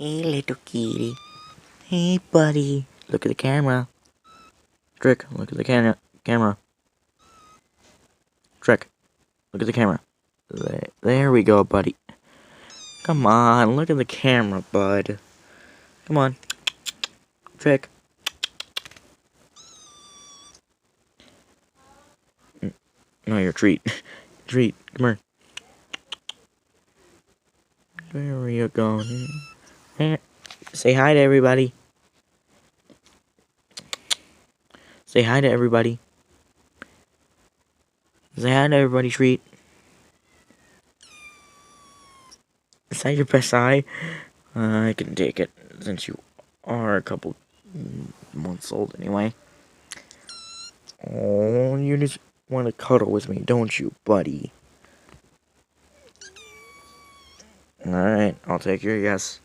Hey, little kitty. Hey, buddy. Look at the camera. Trick, look at the camera. Trick, look at the camera. There we go, buddy. Come on, look at the camera, bud. Come on. Trick. No, your treat. Treat, come here. There you go. Say hi to everybody. Say hi to everybody. Say hi to everybody, Treat. Is that your best eye? I can take it, since you are a couple months old anyway. Oh, you just want to cuddle with me, don't you, buddy? Alright, I'll take your yes.